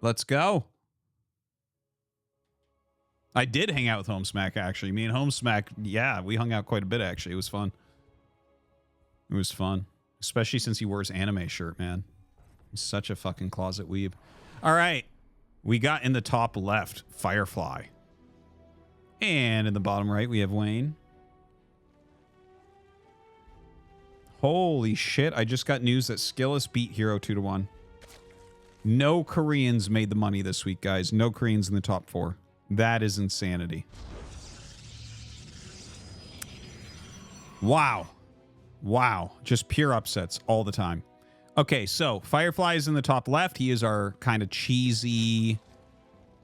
Let's go. I did hang out with Homesmack, actually. Me and Homesmack, yeah, we hung out quite a bit, actually. It was fun. It was fun. Especially since he wears anime shirt, man. He's such a fucking closet weeb. All right. We got in the top left, Firefly. And in the bottom right, we have Wayne. Holy shit. I just got news that Skillus beat Hero 2-1. No Koreans made the money this week, guys. No Koreans in the top 4. That is insanity. Wow. Wow. Just pure upsets all the time. Okay, so Firefly is in the top left. He is our kind of cheesy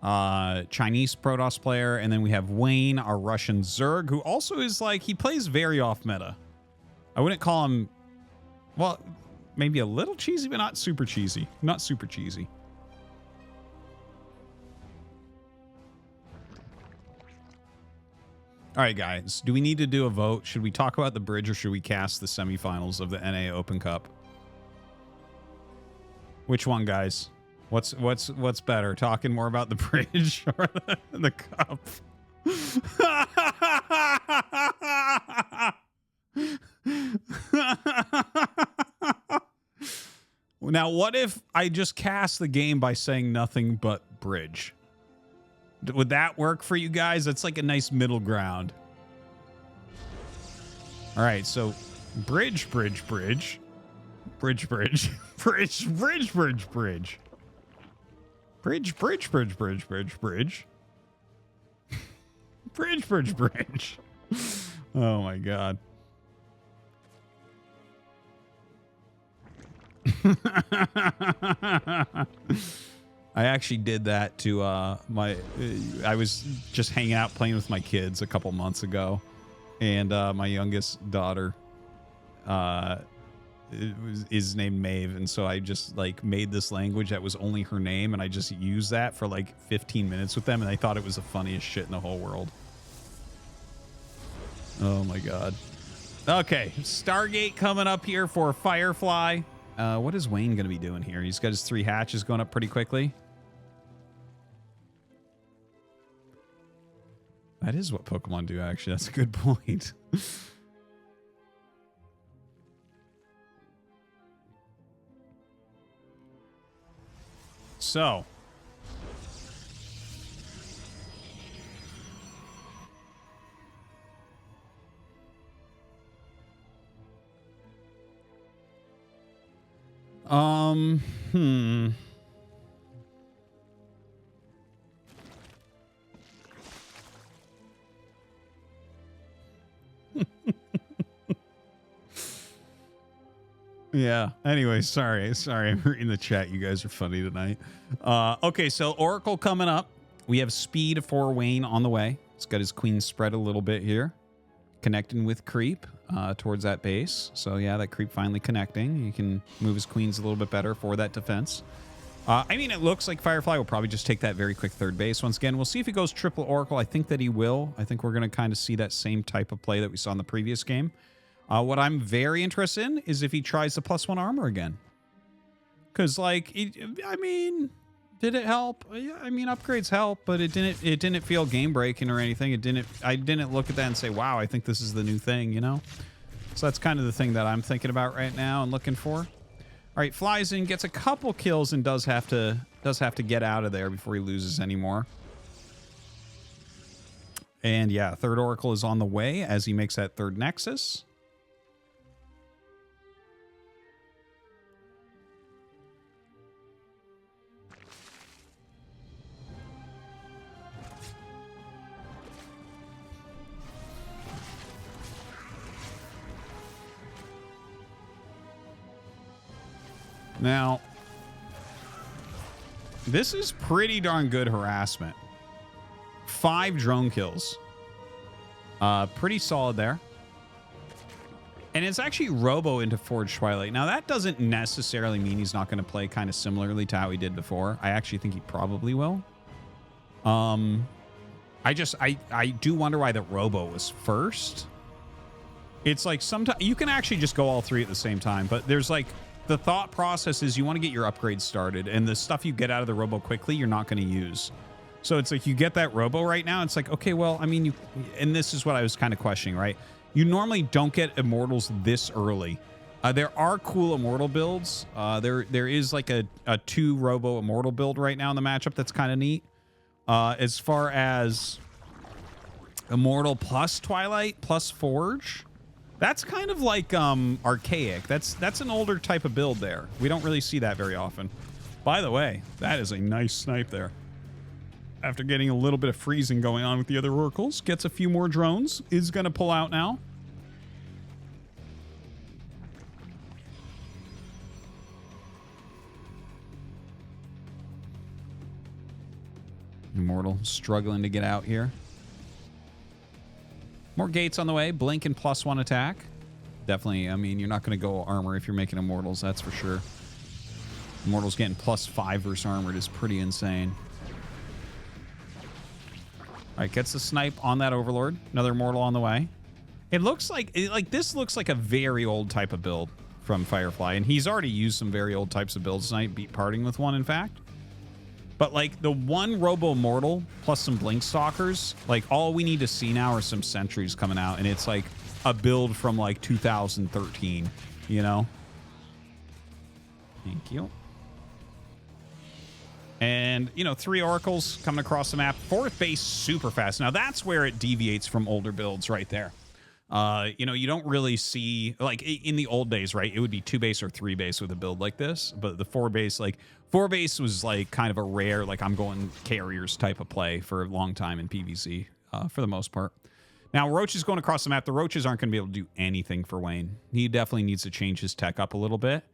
Chinese Protoss player. And then we have Wayne, our Russian Zerg, who also is like, he plays very off meta. I wouldn't call him, well, maybe a little cheesy, but not super cheesy. Not super cheesy. All right, guys, do we need to do a vote? Should we talk about the bridge or should we cast the semifinals of the NA Open Cup? Which one, guys? What's better? Talking more about the bridge or the cup? Now, what if I just cast the game by saying nothing but bridge? Would that work for you guys? That's like a nice middle ground. All right, so bridge, bridge, bridge. Bridge, bridge. Bridge, bridge, bridge, bridge. Bridge, bridge, bridge, bridge, bridge, bridge. Bridge, bridge, bridge. Oh my god. I actually did that to I was just hanging out playing with my kids a couple months ago, and my youngest daughter is named Maeve, and so I just like made this language that was only her name, and I just used that for like 15 minutes with them, and they thought it was the funniest shit in the whole world. Oh my god. Okay, Stargate coming up here for Firefly. What is Wayne going to be doing here? He's got his 3 hatches going up pretty quickly. That is what Pokemon do, actually. That's a good point. So. Yeah. Anyway, sorry. I'm reading the chat. You guys are funny tonight. Okay, so Oracle coming up. We have speed for Wayne on the way. He's got his queen spread a little bit here. Connecting with creep towards that base. So yeah, that creep finally connecting. He can move his queens a little bit better for that defense. I mean, it looks like Firefly will probably just take that very quick third base. Once again, we'll see if he goes triple Oracle. I think that he will. I think we're going to kind of see that same type of play that we saw in the previous game. What I'm very interested in is if he tries the +1 armor again. Because, like, I mean, did it help? I mean, upgrades help, but it didn't feel game breaking or anything. I didn't look at that and say, wow, I think this is the new thing, you know? So that's kind of the thing that I'm thinking about right now and looking for. All right, flies in, gets a couple kills, and does have to get out of there before he loses anymore. And yeah, third Oracle is on the way as he makes that third Nexus. Now, this is pretty darn good harassment. 5 drone kills. Pretty solid there. And it's actually Robo into Forge Twilight. Now, that doesn't necessarily mean he's not going to play kind of similarly to how he did before. I actually think he probably will. I do wonder why the Robo was first. It's like sometimes you can actually just go all 3 at the same time, but there's like the thought process is you want to get your upgrades started, and the stuff you get out of the robo quickly, you're not going to use. So it's like you get that robo right now. It's like, okay, well, I mean, and this is what I was kind of questioning, right? You normally don't get immortals this early. There are cool immortal builds. There is like a 2 robo immortal build right now in the matchup that's kind of neat. As far as immortal plus Twilight plus Forge, that's kind of like archaic. That's an older type of build there. We don't really see that very often. By the way, that is a nice snipe there. After getting a little bit of freezing going on with the other oracles, gets a few more drones, is going to pull out now. Immortal struggling to get out here. More gates on the way. Blink and +1 attack. Definitely, I mean, you're not going to go armor if you're making immortals, that's for sure. Immortals getting +5 versus armored is pretty insane. All right, gets the snipe on that Overlord. Another Immortal on the way. It looks like, this looks like a very old type of build from Firefly, and he's already used some very old types of builds tonight, beat parting with one, in fact. But, like, the 1 Robo Immortal plus some Blink Stalkers, like, all we need to see now are some Sentries coming out, and it's, like, a build from, like, 2013, you know? Thank you. And, you know, 3 Oracles coming across the map. 4th base super fast. Now, that's where it deviates from older builds right there. You know, you don't really see, like, in the old days, right? It would be 2 base or 3 base with a build like this. But the 4 base, like, 4 base was, like, kind of a rare, like, I'm going carriers type of play for a long time in PvZ, for the most part. Now, Roach is going across the map. The Roaches aren't going to be able to do anything for Wayne. He definitely needs to change his tech up a little bit.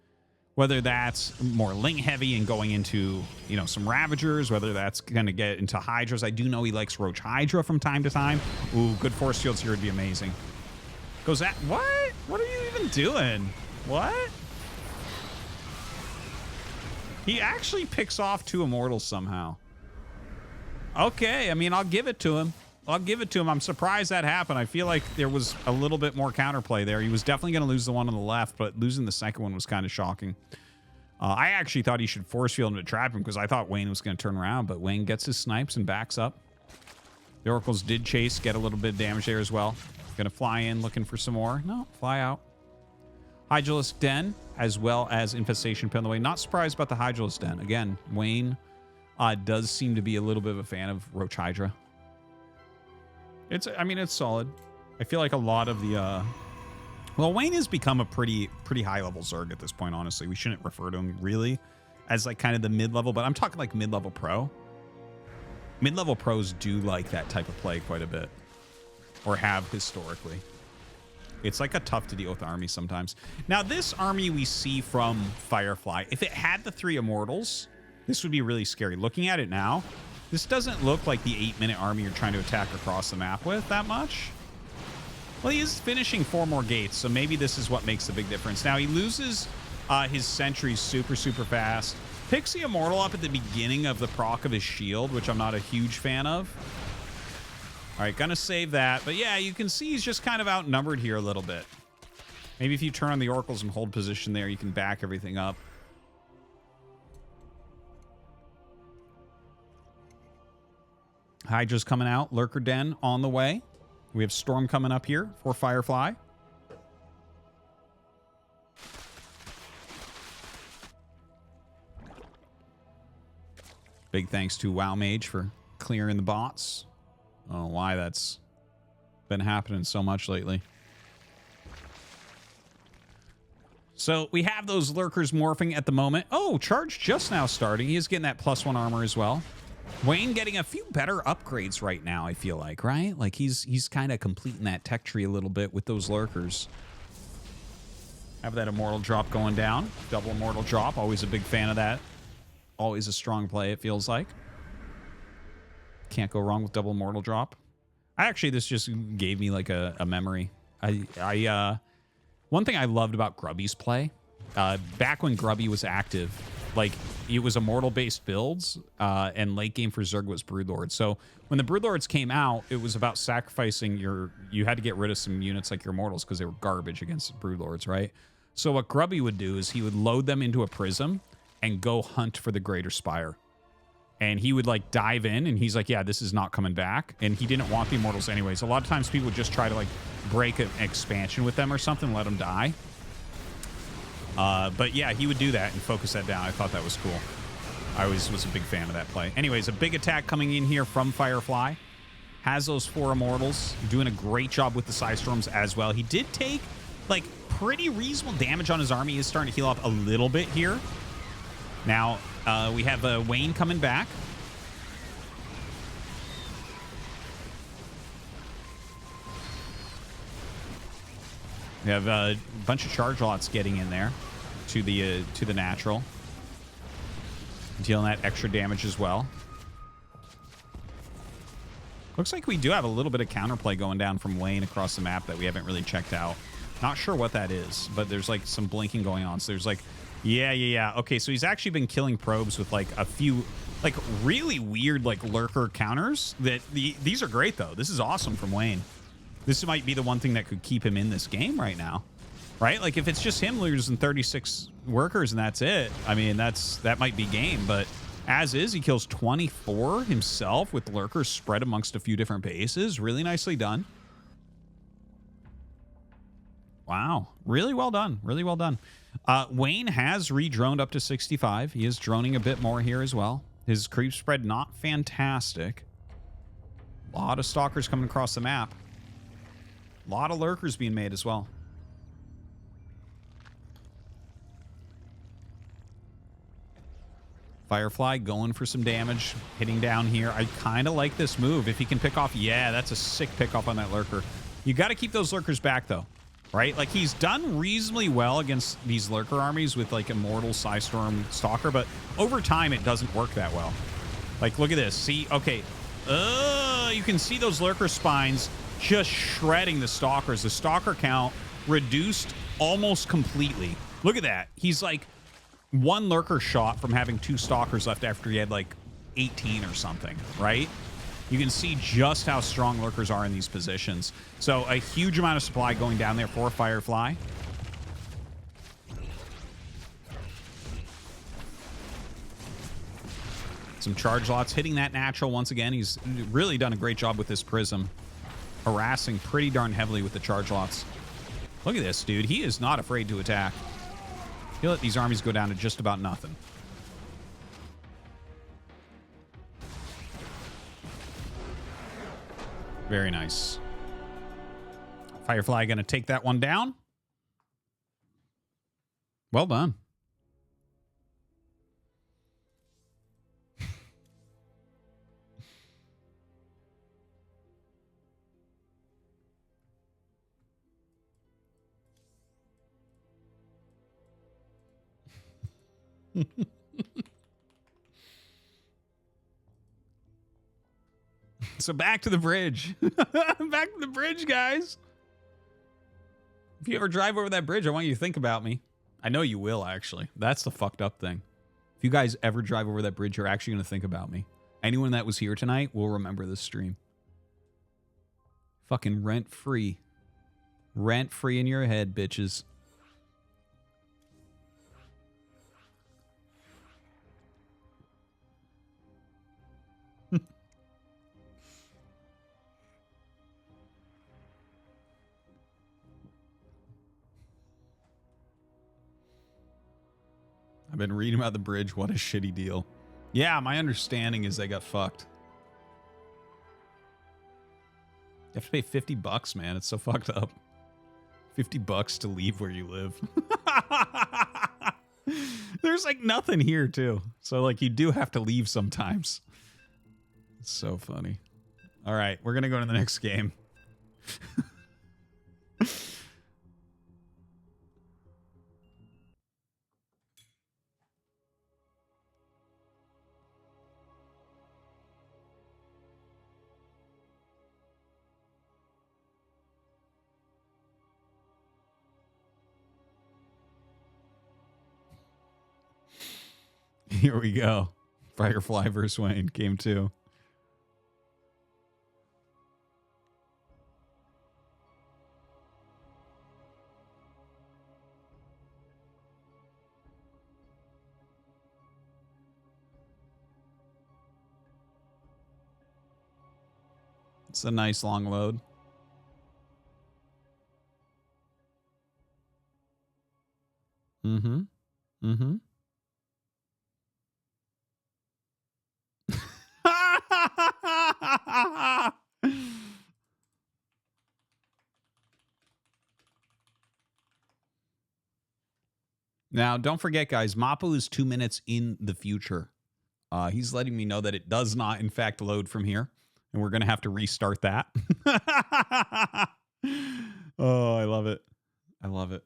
Whether that's more Ling heavy and going into, you know, some Ravagers, whether that's going to get into Hydras. I do know he likes Roach Hydra from time to time. Ooh, good force fields here would be amazing. Goes that, what? What are you even doing? What? He actually picks off 2 Immortals somehow. Okay, I mean, I'll give it to him. I'll give it to him. I'm surprised that happened. I feel like there was a little bit more counterplay there. He was definitely going to lose the one on the left, but losing the second one was kind of shocking. I actually thought he should force field him to trap him because I thought Wayne was going to turn around, but Wayne gets his snipes and backs up. The Oracles did chase, get a little bit of damage there as well. Going to fly in, looking for some more. No, fly out. Hydralisk Den, as well as Infestation Pin on the way. Not surprised about the Hydralisk Den. Again, Wayne does seem to be a little bit of a fan of Roach Hydra. I mean, it's solid. I feel like a lot of the, well, Wayne has become a pretty high-level Zerg at this point, honestly. We shouldn't refer to him, really, as, like, kind of the mid-level, but I'm talking, like, mid-level pro. Mid-level pros do like that type of play quite a bit, or have historically. It's, like, a tough-to-deal with army sometimes. Now, this army we see from Firefly, if it had the 3 Immortals, this would be really scary. Looking at it now, this doesn't look like the 8-minute army you're trying to attack across the map with that much. Well, he is finishing 4 more gates, so maybe this is what makes the big difference. Now, he loses his sentries super fast. Picks the Immortal up at the beginning of the proc of his shield, which I'm not a huge fan of. All right, gonna save that. But yeah, you can see he's just kind of outnumbered here a little bit. Maybe if you turn on the Oracles and hold position there, you can back everything up. Hydra's coming out. Lurker Den on the way. We have Storm coming up here for Firefly. Big thanks to WoW Mage for clearing the bots. I don't know why that's been happening so much lately. So we have those Lurkers morphing at the moment. Oh, Charge just now starting. He is getting that +1 armor as well. Wayne getting a few better upgrades right now, I feel like, right? Like he's kind of completing that tech tree a little bit with those Lurkers. Have that Immortal drop going down. Double Immortal drop. Always a big fan of that. Always a strong play, it feels like. Can't go wrong with double Immortal drop. This just gave me like a memory. One thing I loved about Grubby's play, back when Grubby was active, like, it was Immortal-based builds, and late game for Zerg was Broodlord. So when the Broodlords came out, it was about sacrificing you had to get rid of some units like your Immortals because they were garbage against Broodlords, right? So what Grubby would do is he would load them into a prism and go hunt for the Greater Spire. And he would like dive in and he's like, yeah, this is not coming back. And he didn't want the Immortals anyways. A lot of times people would just try to like break an expansion with them or something, let them die. But yeah, he would do that and focus that down. I thought that was cool. I always was a big fan of that play. Anyways, a big attack coming in here from Firefly. Has those 4 Immortals. Doing a great job with the Psystorms as well. He did take like pretty reasonable damage on his army. He is starting to heal up a little bit here. Now, we have Wayne coming back. We have a bunch of charge lots getting in there to the natural. Dealing that extra damage as well. Looks like we do have a little bit of counterplay going down from Wayne across the map that we haven't really checked out. Not sure what that is, but there's like some blinking going on. So there's like, yeah. Okay, so he's actually been killing probes with like a few like really weird like lurker counters. These are great though. This is awesome from Wayne. This might be the one thing that could keep him in this game right now. Right? Like if it's just him losing 36 workers and that's it, I mean, that might be game, but as is, he kills 24 himself with lurkers spread amongst a few different bases. Really nicely done. Wow. Really well done. Really well done. Wayne has re-droned up to 65. He is droning a bit more here as well. His creep spread not fantastic. A lot of stalkers coming across the map. A lot of lurkers being made as well. Firefly going for some damage, hitting down here. I kind of like this move. If he can pick off, yeah, that's a sick pick off on that lurker. You got to keep those lurkers back, though, right? Like, he's done reasonably well against these lurker armies with, like, Immortal, Psystorm, Stalker, but over time, it doesn't work that well. Like, look at this. See? Okay. You can see those lurker spines just shredding the Stalkers. The Stalker count reduced almost completely. Look at that. He's, like, one lurker shot from having 2 stalkers left after he had like 18 or something, right? You can see just how strong lurkers are in these positions. So a huge amount of supply going down there for Firefly. Some charge lots hitting that natural once again. He's really done a great job with this prism. Harassing pretty darn heavily with the charge lots. Look at this, dude. He is not afraid to attack. He'll let these armies go down to just about nothing. Very nice. Firefly going to take that one down. Well done. So back to the bridge. Back to the bridge, guys. If you ever drive over that bridge, I want you to think about me. I know you will, actually. That's the fucked up thing. If you guys ever drive over that bridge, you're actually going to think about me. Anyone that was here tonight will remember this stream. Fucking rent-free. Rent-free in your head, bitches. I've been reading about the bridge. What a shitty deal. Yeah, my understanding is they got fucked. You have to pay $50, man. It's so fucked up. $50 to leave where you live. There's like nothing here too. So like you do have to leave sometimes. It's so funny. All right, we're going to go to the next game. Here we go. Firefly versus Wayne, game 2. It's a nice long load. Mm-hmm. Mm-hmm. Now, don't forget, guys, Mapu is 2 minutes in the future. He's letting me know that it does not, in fact, load from here. And we're going to have to restart that. Oh, I love it. I love it.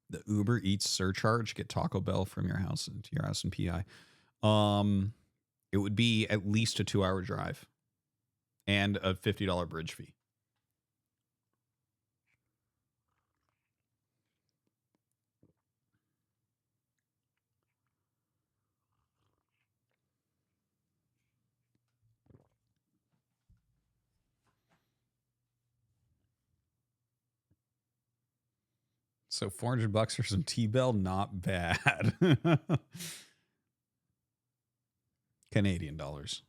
The Uber Eats surcharge, get Taco Bell from your house into your house in PI. It would be at least a 2-hour drive and a $50 bridge fee. So $400 for some T-Bell, not bad. Canadian dollars.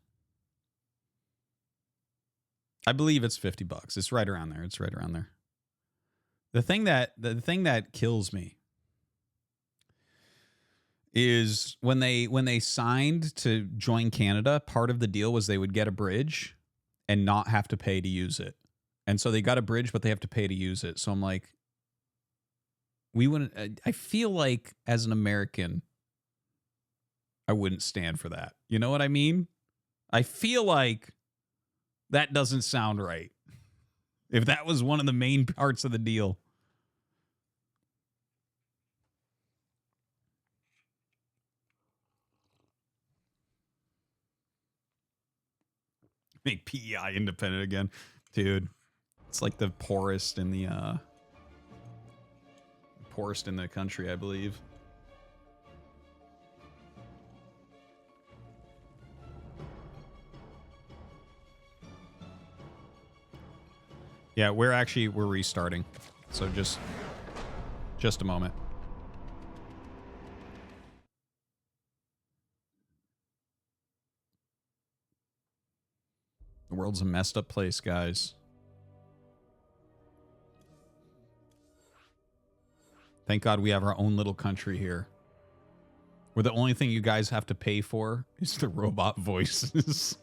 I believe it's $50. It's right around there. It's right around there. The thing that kills me is when they signed to join Canada, part of the deal was they would get a bridge and not have to pay to use it. And so they got a bridge, but they have to pay to use it. So I'm like, we wouldn't. I feel like as an American, I wouldn't stand for that. You know what I mean? I feel like that doesn't sound right. If that was one of the main parts of the deal. Make PEI independent again. Dude, it's like the poorest in the country, I believe. Yeah, we're restarting. So just a moment. The world's a messed up place, guys. Thank God we have our own little country here. Where the only thing you guys have to pay for is the robot voices.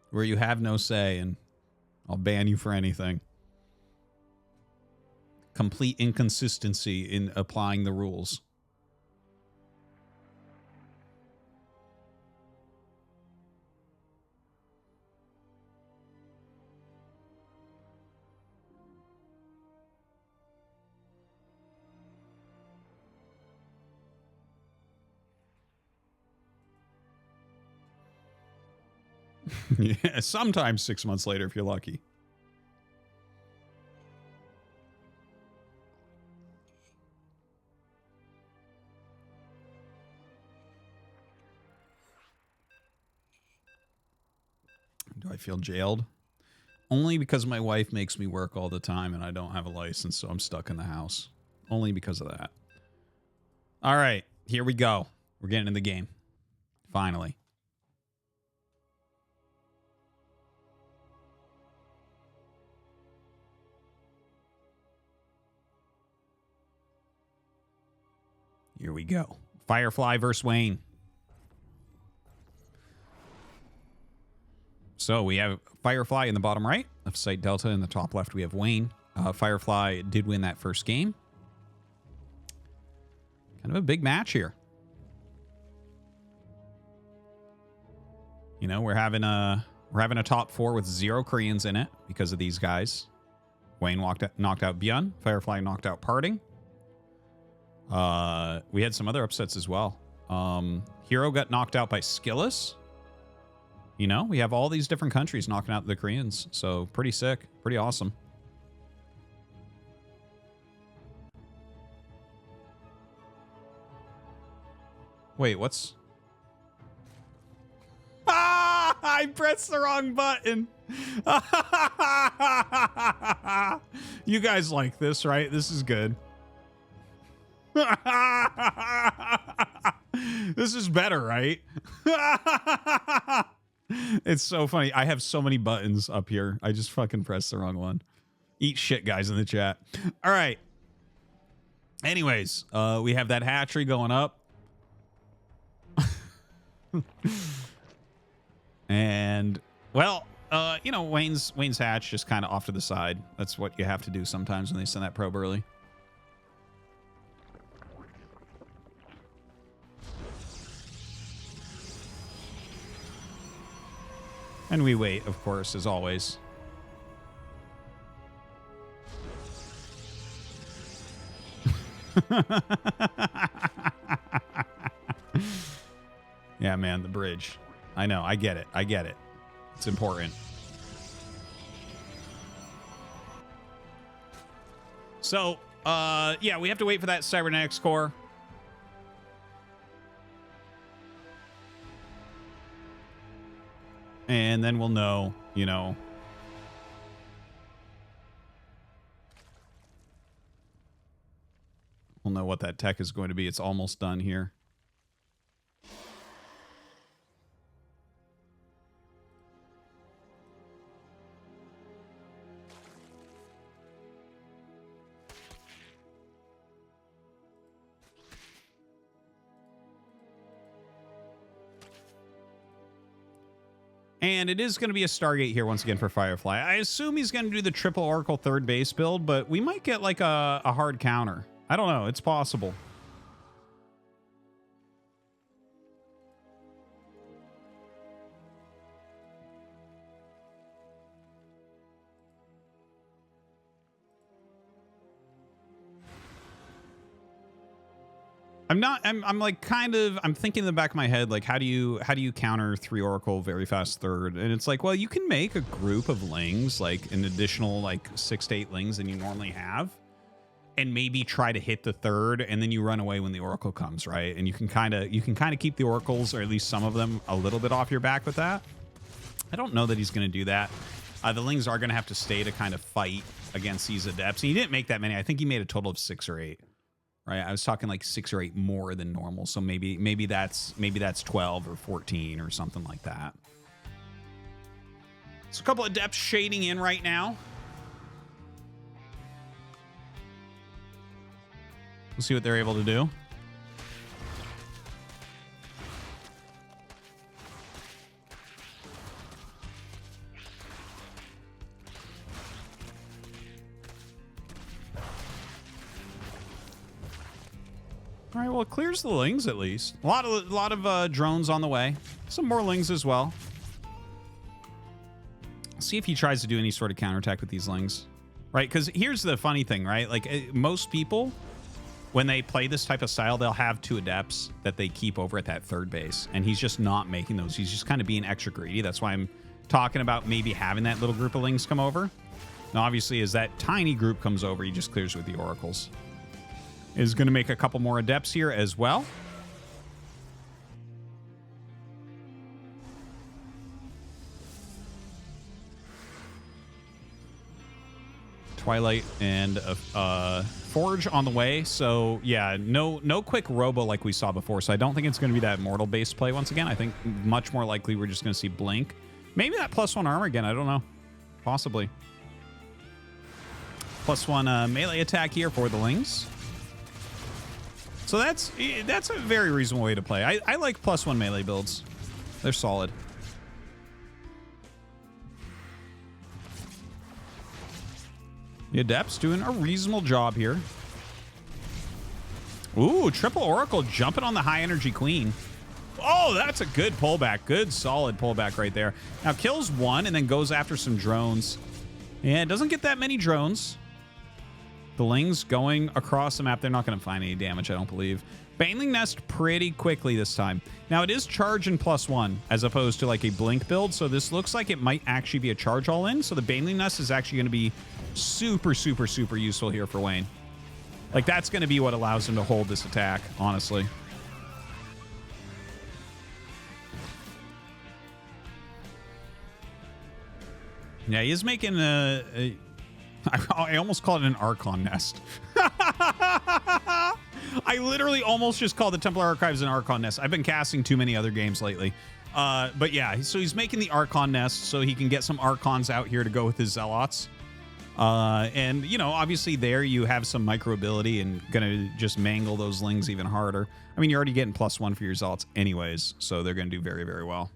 Where you have no say and I'll ban you for anything. Complete inconsistency in applying the rules. Yeah, sometimes 6 months later if you're lucky. Do I feel jailed? Only because my wife makes me work all the time and I don't have a license, so I'm stuck in the house. Only because of that. All right, here we go. We're getting in the game. Finally. Here we go. Firefly versus Wayne. So we have Firefly in the bottom right of Site Delta. In the top left, we have Wayne. Firefly did win that first game. Kind of a big match here. You know, we're having a top 4 with 0 Koreans in it because of these guys. Wayne knocked out Byun. Firefly knocked out Parting. We had some other upsets as well. Hero got knocked out by Skillus. You know, we have all these different countries knocking out the Koreans. So pretty sick. Pretty awesome. Wait, what's... Ah! I pressed the wrong button. You guys like this, right? This is good. This is better, right? It's so funny. I have so many buttons up here. I just fucking pressed the wrong one. Eat shit, guys, in the chat. All right. Anyways, we have that hatchery going up. And, well, you know, Wayne's hatch just kind of off to the side. That's what you have to do sometimes when they send that probe early. And we wait, of course, as always. Yeah, man, the bridge. I know, I get it. I get it. It's important. So, yeah, we have to wait for that cybernetics core. And then we'll know, you know. We'll know what that tech is going to be. It's almost done here. And it is going to be a Stargate here once again for Firefly. I assume he's going to do the triple Oracle third base build, but we might get like a hard counter. I don't know. It's possible. I'm like kind of, I'm thinking in the back of my head, like, how do you counter 3 Oracle very fast third? And it's like, well, you can make a group of lings, like an additional like 6 to 8 lings than you normally have, and maybe try to hit the third, and then you run away when the Oracle comes, right? And you can kind of keep the Oracles, or at least some of them, a little bit off your back with that. I don't know that he's going to do that. The lings are going to have to stay to kind of fight against these adepts. And he didn't make that many. I think he made a total of 6 or 8. Right, I was talking like 6 or 8 more than normal, so maybe that's 12 or 14 or something like that. So a couple of adepts shading in right now. We'll see what they're able to do. All right, well, it clears the lings at least. A lot of drones on the way. Some more lings as well. See if he tries to do any sort of counterattack with these lings. Right, because here's the funny thing, right? Like, most people, when they play this type of style, they'll have 2 adepts that they keep over at that third base. And he's just not making those. He's just kind of being extra greedy. That's why I'm talking about maybe having that little group of lings come over. Now, obviously, as that tiny group comes over, he just clears with the oracles. Is going to make a couple more adepts here as well. Twilight and Forge on the way. So yeah, no quick robo like we saw before. So I don't think it's going to be that mortal based play once again. I think much more likely we're just going to see blink. Maybe that +1 armor again. I don't know. Possibly. +1 melee attack here for the lings. So that's a very reasonable way to play. I like +1 melee builds. They're solid. The Adept's doing a reasonable job here. Ooh, triple Oracle jumping on the high energy Queen. Oh, that's a good pullback. Good, solid pullback right there. Now kills 1 and then goes after some drones. Yeah, it doesn't get that many drones. The lings going across the map, they're not going to find any damage, I don't believe. Baneling Nest pretty quickly this time. Now, it is charge and +1 as opposed to like a blink build, so this looks like it might actually be a charge all in. So the Baneling Nest is actually going to be super, super, super useful here for Wayne. Like, that's going to be what allows him to hold this attack, honestly. Yeah, he is making I almost called it an Archon nest. I literally almost just called the Templar Archives an Archon nest. I've been casting too many other games lately. But yeah, so he's making the Archon nest so he can get some Archons out here to go with his Zealots. And, you know, obviously there you have some micro ability and gonna just mangle those Lings even harder. I mean, you're already getting +1 for your Zealots anyways, so they're gonna do very, very well.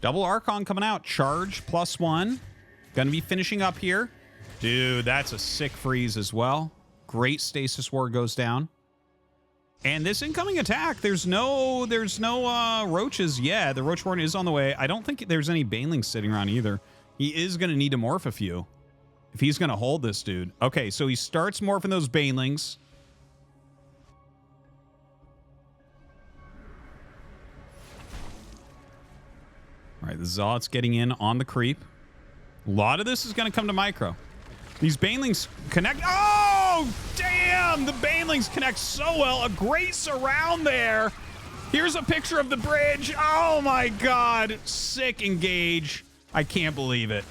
Double Archon coming out. Charge +1. Gonna be finishing up here. Dude, that's a sick freeze as well. Great Stasis Ward goes down. And this incoming attack, there's no roaches. Yeah, the Roach Warden is on the way. I don't think there's any Banelings sitting around either. He is gonna need to morph a few if he's gonna hold this dude. Okay, so he starts morphing those Banelings. All right, the Zealot's getting in on the creep. A lot of this is going to come to micro. These Banelings connect. Oh, damn! The Banelings connect so well. A great surround there. Here's a picture of the bridge. Oh, my God. Sick engage. I can't believe it.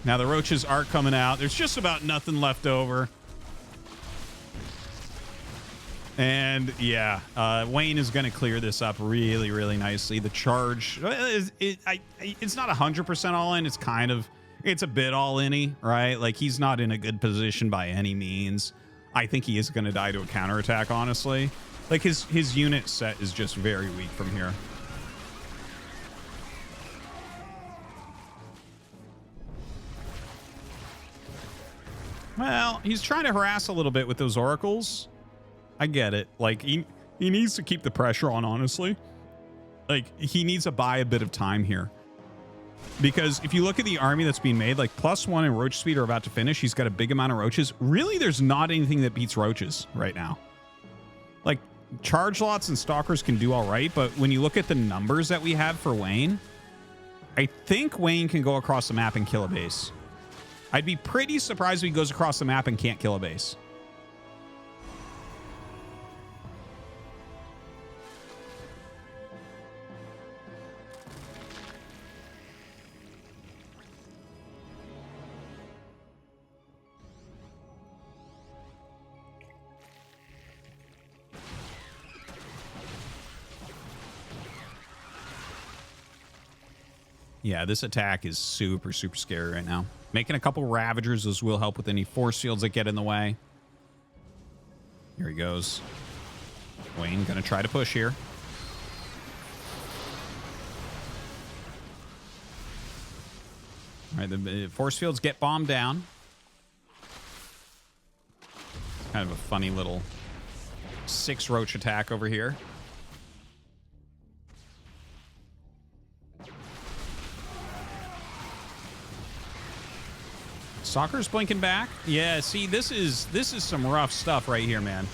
Now the roaches are coming out. There's just about nothing left over. And yeah, Wayne is going to clear this up really, really nicely. The charge, it's not 100% all in. It's kind of, it's a bit all in-y, right? Like he's not in a good position by any means. I think he is going to die to a counterattack, honestly. Like his unit set is just very weak from here. Well, he's trying to harass a little bit with those oracles. I get it. Like, he needs to keep the pressure on, honestly. Like, he needs to buy a bit of time here. Because if you look at the army that's being made, like, +1 and Roach Speed are about to finish. He's got a big amount of roaches. Really, there's not anything that beats roaches right now. Like, Charge Lots and Stalkers can do all right, but when you look at the numbers that we have for Wayne, I think Wayne can go across the map and kill a base. I'd be pretty surprised if he goes across the map and can't kill a base. Yeah, this attack is super, super scary right now. Making a couple Ravagers. Those will help with any force fields that get in the way. Here he goes. Wayne gonna try to push here. All right, the force fields get bombed down. Kind of a funny little 6 roach attack over here. Soccer's blinking back. Yeah, see, this is some rough stuff right here, man.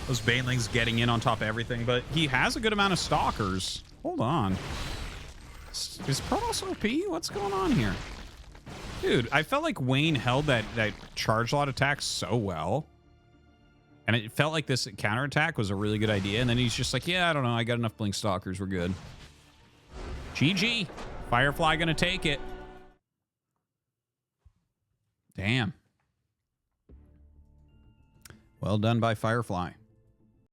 Those Banelings getting in on top of everything, but he has a good amount of Stalkers. Hold on. Is Protoss OP? What's going on here? Dude, I felt like Wayne held that charge lot attack so well. And it felt like this counterattack was a really good idea. And then he's just like, yeah, I don't know. I got enough Blink Stalkers. We're good. GG. Firefly gonna take it. Damn. Well done by Firefly.